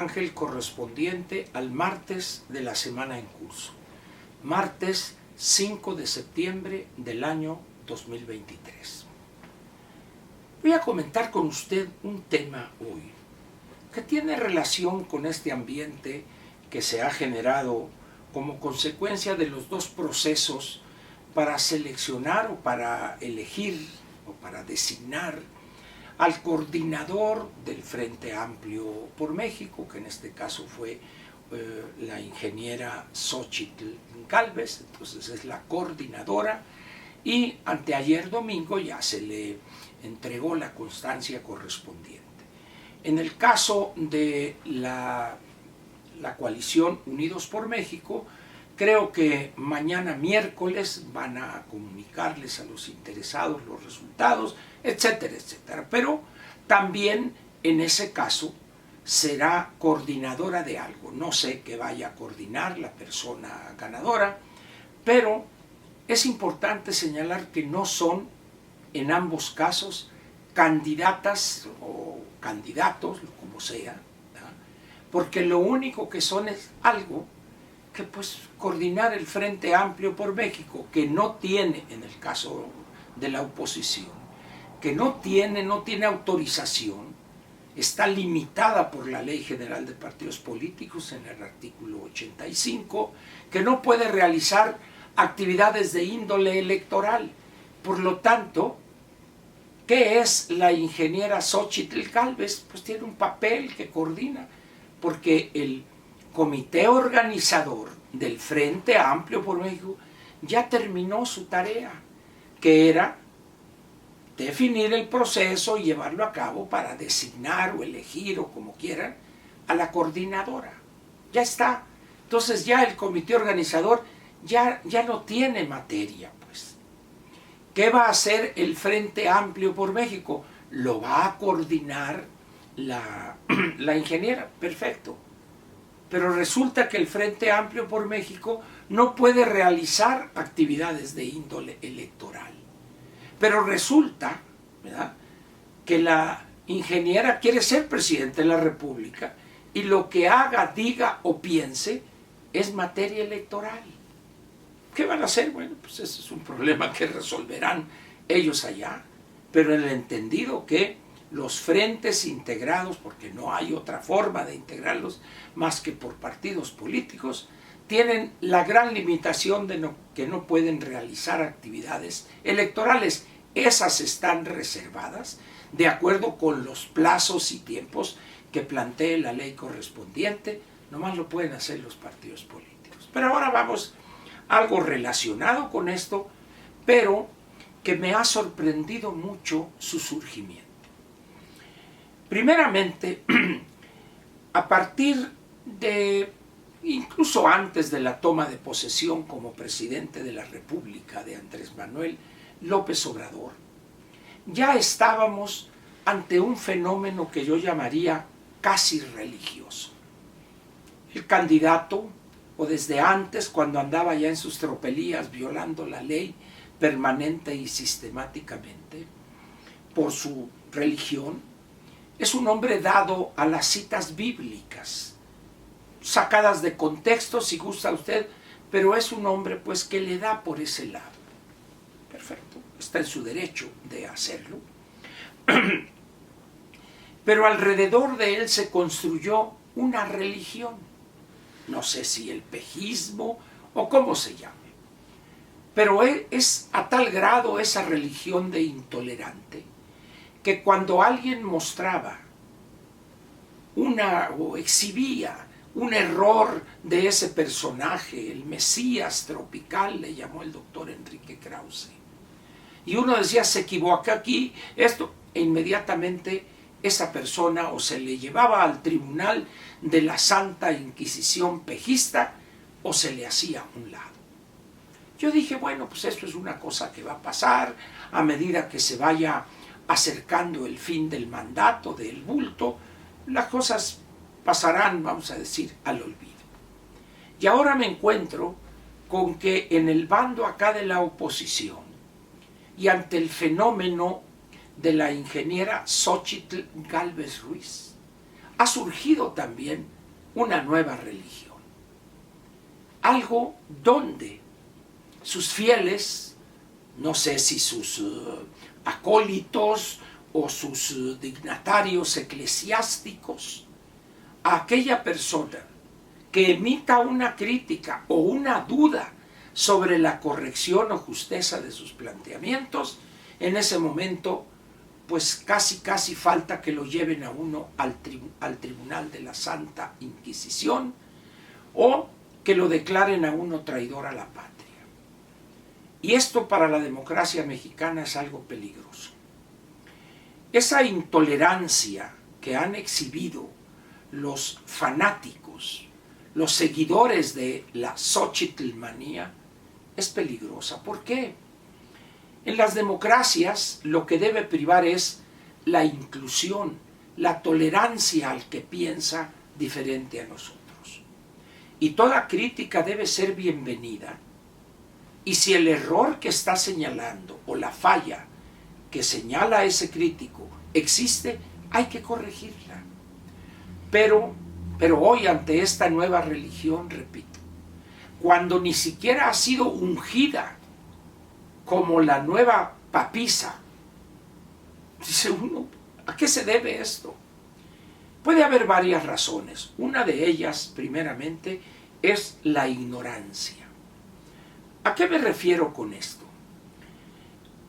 Ángel correspondiente al martes de la semana en curso, martes 5 de septiembre del año 2023. Voy a comentar con usted un tema hoy que tiene relación con este ambiente que se ha generado como consecuencia de los dos procesos para seleccionar o para elegir o para designar al coordinador del Frente Amplio por México, que en este caso fue la ingeniera Xóchitl Gálvez, entonces es la coordinadora, y anteayer domingo ya se le entregó la constancia correspondiente. En el caso de la coalición Unidos por México, creo que mañana miércoles van a comunicarles a los interesados los resultados, etcétera, etcétera. Pero también en ese caso será coordinadora de algo. No sé qué vaya a coordinar la persona ganadora, pero es importante señalar que no son en ambos casos candidatas o candidatos, como sea, ¿verdad? Porque lo único que son es algo que pues coordinar el Frente Amplio por México, que no tiene, en el caso de la oposición, que no tiene autorización, está limitada por la Ley General de Partidos Políticos en el artículo 85, que no puede realizar actividades de índole electoral. Por lo tanto, ¿qué es la ingeniera Xóchitl Gálvez? Pues tiene un papel que coordina, porque el comité organizador del Frente Amplio por México ya terminó su tarea, que era definir el proceso y llevarlo a cabo para designar o elegir o como quieran a la coordinadora. Ya está. Entonces ya el comité organizador ya no tiene materia, pues. ¿Qué va a hacer el Frente Amplio por México? Lo va a coordinar la ingeniera. Perfecto. Pero resulta que el Frente Amplio por México no puede realizar actividades de índole electoral. Pero resulta, ¿verdad?, que la ingeniera quiere ser presidente de la República y lo que haga, diga o piense es materia electoral. ¿Qué van a hacer? Bueno, pues ese es un problema que resolverán ellos allá, pero en el entendido que los frentes integrados, porque no hay otra forma de integrarlos más que por partidos políticos, tienen la gran limitación de que no pueden realizar actividades electorales. Esas están reservadas de acuerdo con los plazos y tiempos que plantee la ley correspondiente. Nomás lo pueden hacer los partidos políticos. Pero ahora vamos a algo relacionado con esto, pero que me ha sorprendido mucho su surgimiento. Primeramente, a partir de, incluso antes de la toma de posesión como presidente de la República de Andrés Manuel López Obrador, ya estábamos ante un fenómeno que yo llamaría casi religioso. El candidato, o desde antes, cuando andaba ya en sus tropelías violando la ley permanente y sistemáticamente por su religión, es un hombre dado a las citas bíblicas, sacadas de contexto si gusta usted, pero es un hombre pues que le da por ese lado. Perfecto, está en su derecho de hacerlo. Pero alrededor de él se construyó una religión, no sé si el pejismo o cómo se llame, pero es a tal grado esa religión de intolerante que cuando alguien mostraba o exhibía un error de ese personaje, el Mesías tropical, le llamó el doctor Enrique Krause, y uno decía, se equivoca aquí, esto, e inmediatamente esa persona o se le llevaba al tribunal de la Santa Inquisición pejista o se le hacía a un lado. Yo dije, bueno, pues esto es una cosa que va a pasar a medida que se vaya acercando el fin del mandato del bulto, las cosas pasarán, vamos a decir, al olvido. Y ahora me encuentro con que en el bando acá de la oposición y ante el fenómeno de la ingeniera Xóchitl Gálvez Ruiz, ha surgido también una nueva religión. Algo donde sus fieles, no sé si sus acólitos o sus dignatarios eclesiásticos, a aquella persona que emita una crítica o una duda sobre la corrección o justeza de sus planteamientos, en ese momento pues casi falta que lo lleven a uno al tribunal de la Santa Inquisición o que lo declaren a uno traidor a la patria. Y esto para la democracia mexicana es algo peligroso. Esa intolerancia que han exhibido los fanáticos, los seguidores de la Xochitlmanía, es peligrosa. ¿Por qué? En las democracias lo que debe privar es la inclusión, la tolerancia al que piensa diferente a nosotros. Y toda crítica debe ser bienvenida. Y si el error que está señalando o la falla que señala ese crítico existe, hay que corregirla. Pero hoy ante esta nueva religión, repito, cuando ni siquiera ha sido ungida como la nueva papisa, dice uno, ¿a qué se debe esto? Puede haber varias razones. Una de ellas, primeramente, es la ignorancia. ¿A qué me refiero con esto?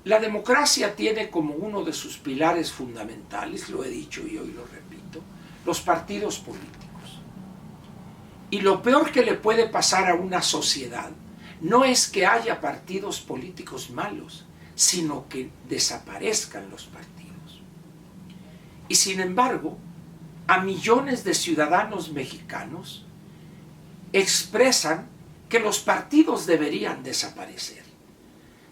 La democracia tiene como uno de sus pilares fundamentales, lo he dicho y hoy lo repito, los partidos políticos. Y lo peor que le puede pasar a una sociedad no es que haya partidos políticos malos, sino que desaparezcan los partidos. Y sin embargo, a millones de ciudadanos mexicanos expresan que los partidos deberían desaparecer,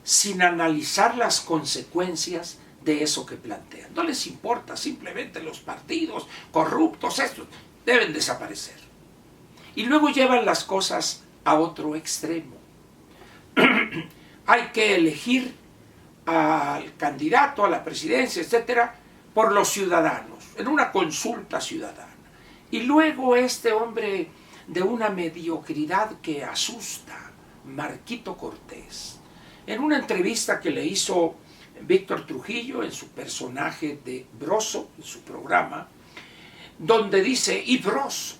sin analizar las consecuencias de eso que plantean. No les importa, simplemente los partidos corruptos, estos, deben desaparecer. Y luego llevan las cosas a otro extremo. Hay que elegir al candidato a la presidencia, etcétera, por los ciudadanos, en una consulta ciudadana. Y luego este hombre de una mediocridad que asusta, Marquito Cortés, en una entrevista que le hizo Víctor Trujillo en su personaje de Broso, en su programa, donde dice, y Broso,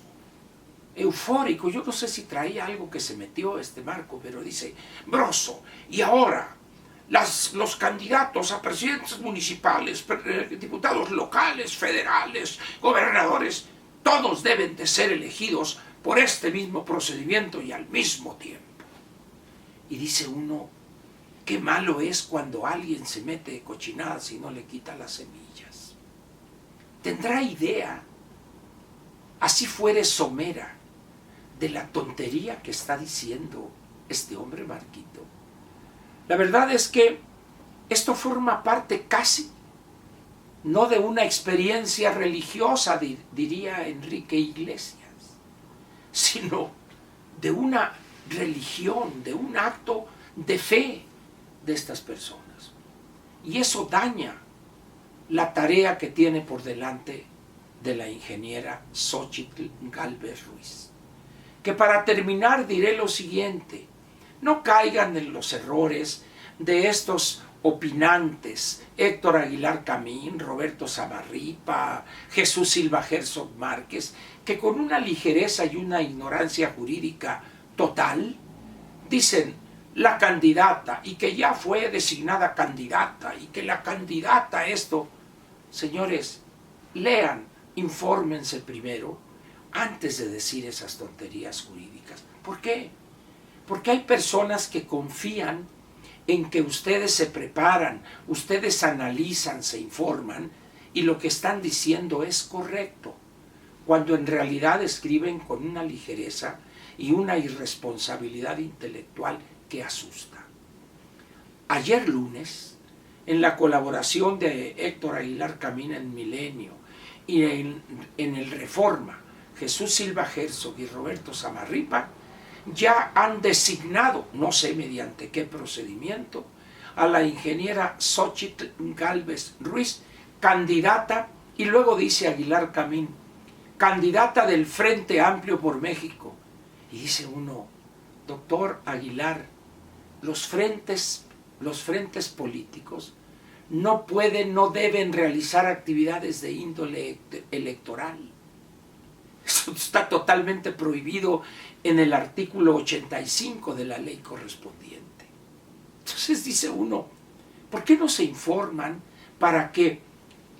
eufórico, yo no sé si traía algo que se metió Marco, pero dice, Broso, y ahora los candidatos a presidentes municipales, diputados locales, federales, gobernadores, todos deben de ser elegidos por este mismo procedimiento y al mismo tiempo. Y dice uno, qué malo es cuando alguien se mete cochinadas y no le quita las semillas. ¿Tendrá idea, así fuere somera, de la tontería que está diciendo este hombre Marquito? La verdad es que esto forma parte casi, no de una experiencia religiosa, diría Enrique Iglesias, sino de una religión, de un acto de fe de estas personas. Y eso daña la tarea que tiene por delante de la ingeniera Xóchitl Gálvez Ruiz. Que para terminar diré lo siguiente, no caigan en los errores de estos opinantes, Héctor Aguilar Camín, Roberto Zamarripa, Jesús Silva Herzog Márquez, que con una ligereza y una ignorancia jurídica total dicen la candidata y que ya fue designada candidata y que la candidata esto. Señores, lean, infórmense primero antes de decir esas tonterías jurídicas. ¿Por qué? Porque hay personas que confían en que ustedes se preparan, ustedes analizan, se informan y lo que están diciendo es correcto, cuando en realidad escriben con una ligereza y una irresponsabilidad intelectual que asusta. Ayer lunes, en la colaboración de Héctor Aguilar Camín en Milenio y en el Reforma, Jesús Silva Herzog y Roberto Zamarripa ya han designado, no sé mediante qué procedimiento, a la ingeniera Xóchitl Gálvez Ruiz candidata, y luego dice Aguilar Camín, candidata del Frente Amplio por México. Y dice uno, doctor Aguilar, los frentes políticos no pueden, no deben realizar actividades de índole electoral. Eso está totalmente prohibido en el artículo 85 de la ley correspondiente. Entonces dice uno, ¿por qué no se informan para que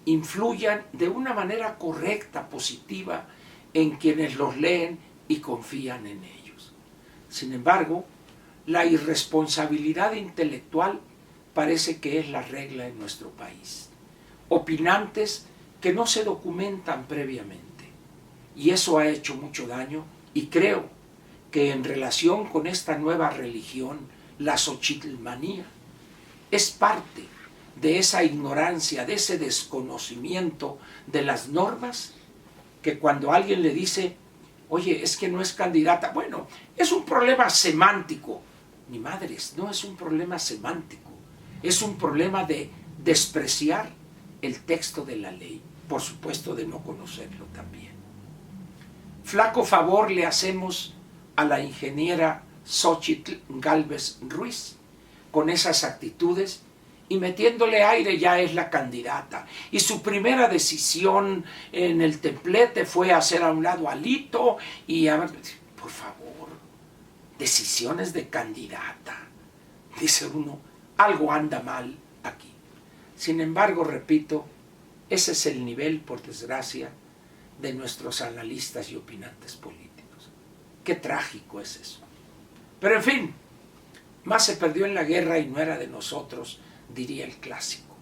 influyan de una manera correcta, positiva, en quienes los leen y confían en ellos? Sin embargo, la irresponsabilidad intelectual parece que es la regla en nuestro país. Opinantes que no se documentan previamente. Y eso ha hecho mucho daño, y creo que en relación con esta nueva religión, la xochitlmanía, es parte de esa ignorancia, de ese desconocimiento de las normas, que cuando alguien le dice, oye, es que no es candidata, bueno, es un problema semántico. Ni madres, no es un problema semántico, es un problema de despreciar el texto de la ley, por supuesto de no conocerlo también. Flaco favor le hacemos a la ingeniera Xóchitl Gálvez Ruiz con esas actitudes, y metiéndole aire ya es la candidata. Y su primera decisión en el templete fue hacer a un lado a Alito y a... Por favor, decisiones de candidata. Dice uno, algo anda mal aquí. Sin embargo, repito, ese es el nivel, por desgracia, de nuestros analistas y opinantes políticos. Qué trágico es eso. Pero en fin, más se perdió en la guerra y no era de nosotros, diría el clásico.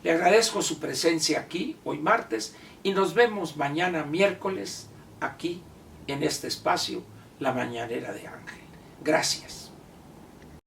Le agradezco su presencia aquí, hoy martes, y nos vemos mañana miércoles, aquí, en este espacio, La Mañanera de Ángel. Gracias.